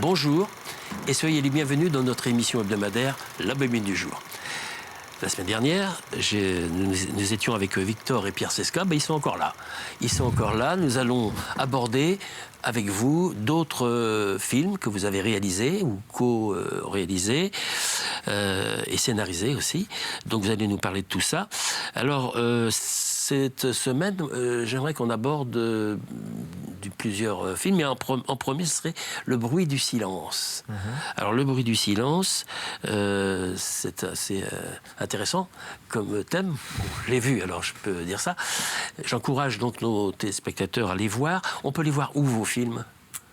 bonjour et soyez les bienvenus dans notre émission hebdomadaire La Bobine du jour. La semaine dernière, nous étions avec Victor et Pierre Cesca. Ils sont encore là. Ils sont encore là. Nous allons aborder avec vous d'autres films que vous avez réalisés ou co-réalisés et scénarisés aussi. Donc vous allez nous parler de tout ça. Alors, cette semaine, j'aimerais qu'on aborde plusieurs films, mais en premier, ce serait Le bruit du silence. Alors, Le bruit du silence, c'est assez intéressant comme thème. Bon, je l'ai vu, alors je peux dire ça. J'encourage donc nos téléspectateurs à les voir. On peut les voir où, vos films ?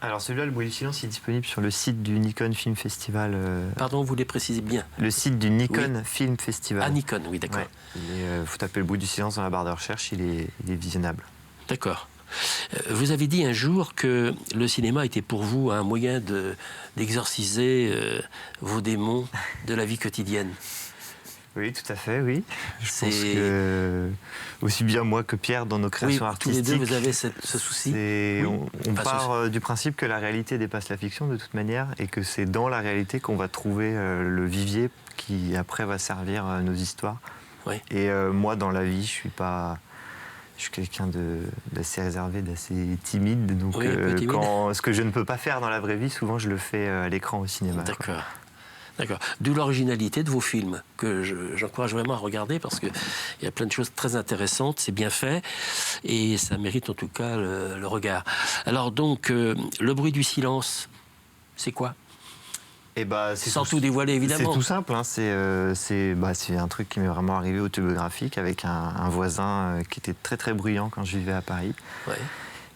Alors celui-là, Le bruit du silence, il est disponible sur le site du Nikon Film Festival. Pardon, vous les précisez bien. Le site du Nikon Film Festival. Ah, Nikon, oui, d'accord. Ouais. Vous tapez Le bruit du silence dans la barre de recherche, il est visionnable. D'accord. Vous avez dit un jour que le cinéma était pour vous un moyen d'exorciser vos démons de la vie quotidienne. Oui, tout à fait, oui. Je pense que aussi bien moi que Pierre dans nos créations artistiques. Tous les deux, vous avez ce souci. On part du principe que la réalité dépasse la fiction de toute manière et que c'est dans la réalité qu'on va trouver le vivier qui après va servir nos histoires. Oui. Et moi, dans la vie, je suis quelqu'un d'assez réservé, d'assez timide. Donc, ce que je ne peux pas faire dans la vraie vie, souvent, je le fais à l'écran au cinéma. D'accord. D'accord. D'où l'originalité de vos films, que j'encourage vraiment à regarder parce qu'il y a plein de choses très intéressantes, c'est bien fait et ça mérite en tout cas le regard. Alors donc, Le bruit du silence, c'est quoi ? Sans tout dévoiler, évidemment. C'est tout simple, hein. C'est un truc qui m'est vraiment arrivé autobiographique avec un voisin qui était très très bruyant quand je vivais à Paris. Ouais.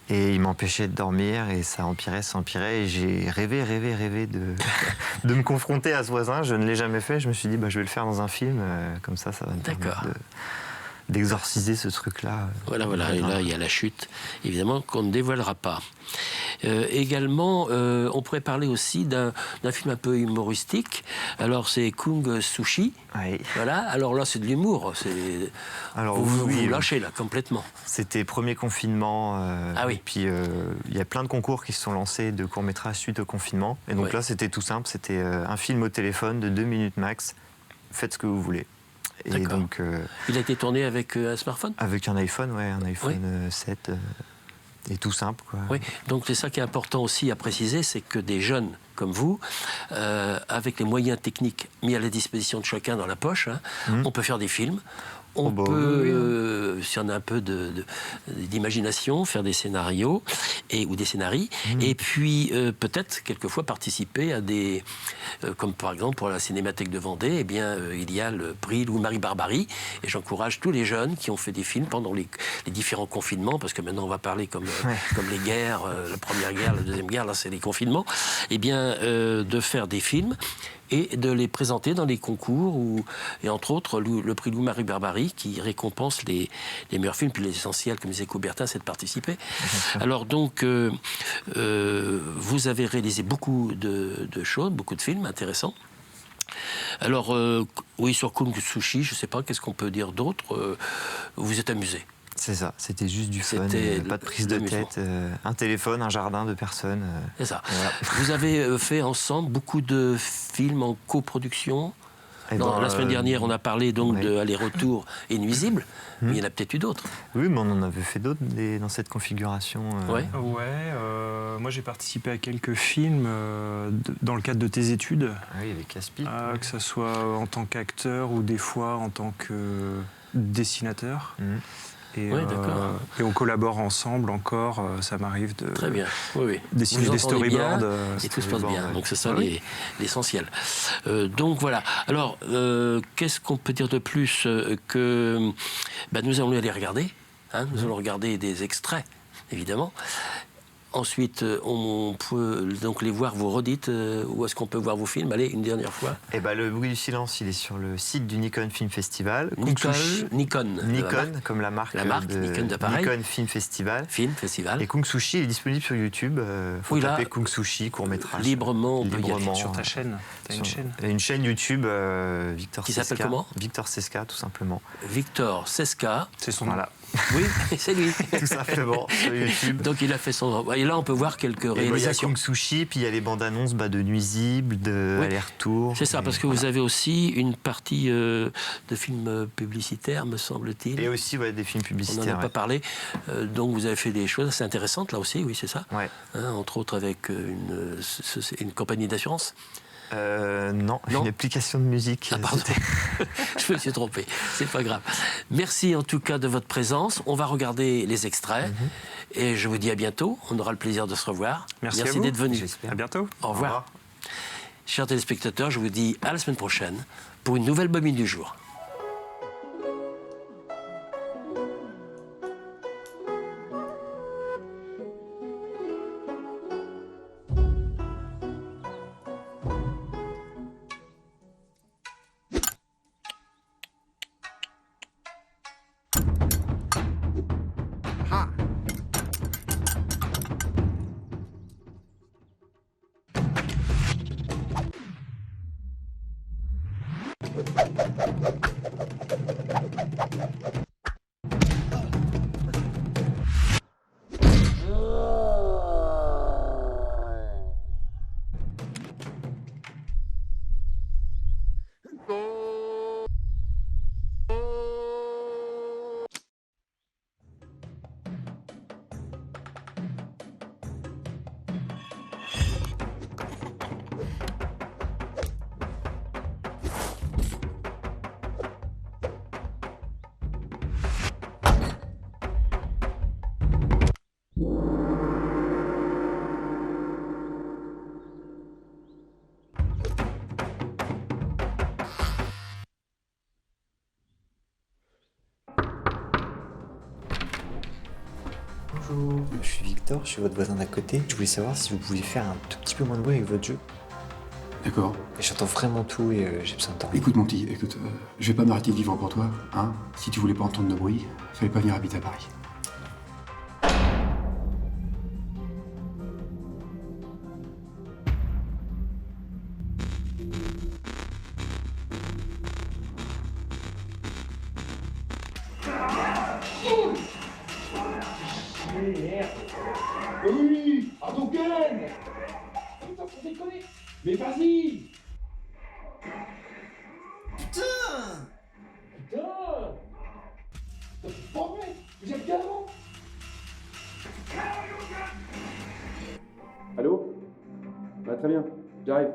Et il m'empêchait de dormir et ça empirait. Et j'ai rêvé de me confronter à ce voisin. Je ne l'ai jamais fait. Je me suis dit, je vais le faire dans un film. Comme ça va me permettre d'exorciser ce truc-là. Voilà. Et là, il y a la chute, évidemment, qu'on ne dévoilera pas. Également, on pourrait parler aussi d'un film un peu humoristique. Alors, c'est Kung Sushi. Oui. Voilà. Alors là, c'est de l'humour. Vous lâchez, là, complètement. C'était premier confinement. Ah oui. Et puis, il y a plein de concours qui se sont lancés de courts-métrages suite au confinement. Et donc là, c'était tout simple. C'était un film au téléphone de 2 minutes max. Faites ce que vous voulez. Et donc, il a été tourné avec un smartphone ? Avec un iPhone, un iPhone 7. Et tout simple, quoi. Oui, donc c'est ça qui est important aussi à préciser, c'est que des jeunes comme vous, avec les moyens techniques mis à la disposition de chacun dans la poche, on peut faire des films. On peut, si on a un peu d'imagination, faire des scénarios ou des scénarii, et puis peut-être quelquefois participer à des, comme par exemple pour la Cinémathèque de Vendée, il y a le prix Louis-Marie Barbarie, et j'encourage tous les jeunes qui ont fait des films pendant les différents confinements, parce que maintenant on va parler comme les guerres, la première guerre, la deuxième guerre, là c'est les confinements, de faire des films et de les présenter dans les concours, et entre autres le prix Louis-Marie Barbarie qui récompense les meilleurs films, puis l'essentiel, comme disait Coubertin, c'est de participer. Alors donc, vous avez réalisé beaucoup de choses, beaucoup de films intéressants. Alors, sur Kung Sushi, je ne sais pas, qu'est-ce qu'on peut dire d'autre ? Vous êtes amusé. C'est ça, c'était juste du fun, pas de prise de tête, un téléphone, un jardin de personnes. C'est ça. Voilà. Vous avez fait ensemble beaucoup de films en coproduction. La semaine dernière, on a parlé donc de Aller-retour et Nuisible, mais il y en a peut-être eu d'autres. Oui, mais on en avait fait d'autres dans cette configuration. Moi j'ai participé à quelques films dans le cadre de tes études. Oui, avec Caspi. Que ce soit en tant qu'acteur ou des fois en tant que dessinateur. Et on collabore ensemble encore, ça m'arrive de dessiner des storyboards. Et tout se passe bien, donc c'est ça l'essentiel. Donc voilà. Alors, qu'est-ce qu'on peut dire de plus que nous allons aller regarder. Nous allons regarder des extraits, évidemment. Ensuite, on peut donc les voir, vous redites, où est-ce qu'on peut voir vos films? Allez, une dernière fois. Le bruit du silence, il est sur le site du Nikon Film Festival. Nikon, comme la marque Nikon d'appareil. Nikon Film Festival. Et Kung Sushi, il est disponible sur YouTube. Faut taper Kung Sushi, court-métrage. Librement, on peut y aller. Sur ta chaîne. Une chaîne YouTube, Victor Cesca. Qui s'appelle comment? Victor Cesca, tout simplement. Victor Cesca. C'est son nom. Voilà. Oui, c'est lui. Tout simplement, sur YouTube. Donc il a fait son... Et là, on peut voir quelques réalisations. Il y a Kung Sushi, puis il y a les bandes annonces de Nuisibles, de Aller-Retour. C'est ça, parce que vous avez aussi une partie de films publicitaires, me semble-t-il. Et aussi des films publicitaires. On n'en a pas parlé. Donc vous avez fait des choses assez intéressantes, là aussi, oui, c'est ça. Ouais. Entre autres avec une compagnie d'assurance. Non, une application de musique. Ah, pardon. Je me suis trompé, c'est pas grave. Merci en tout cas de votre présence. On va regarder les extraits et je vous dis à bientôt. On aura le plaisir de se revoir. Merci d'être venu. À bientôt. Au revoir. Chers téléspectateurs, je vous dis à la semaine prochaine pour une nouvelle bobine du jour. Bonjour, je suis Victor, je suis votre voisin d'à côté. Je voulais savoir si vous pouviez faire un tout petit peu moins de bruit avec votre jeu. D'accord. J'entends vraiment tout et j'ai besoin de temps. Écoute mon petit, je vais pas m'arrêter de vivre pour toi, hein. Si tu voulais pas entendre de bruit, fallait pas venir habiter à Paris. Oui, à ton gueule! Putain, faut déconner! Mais vas-y! Putain! Putain! C'est pas vrai! Vous êtes galant! Allô? Bah très bien, j'arrive.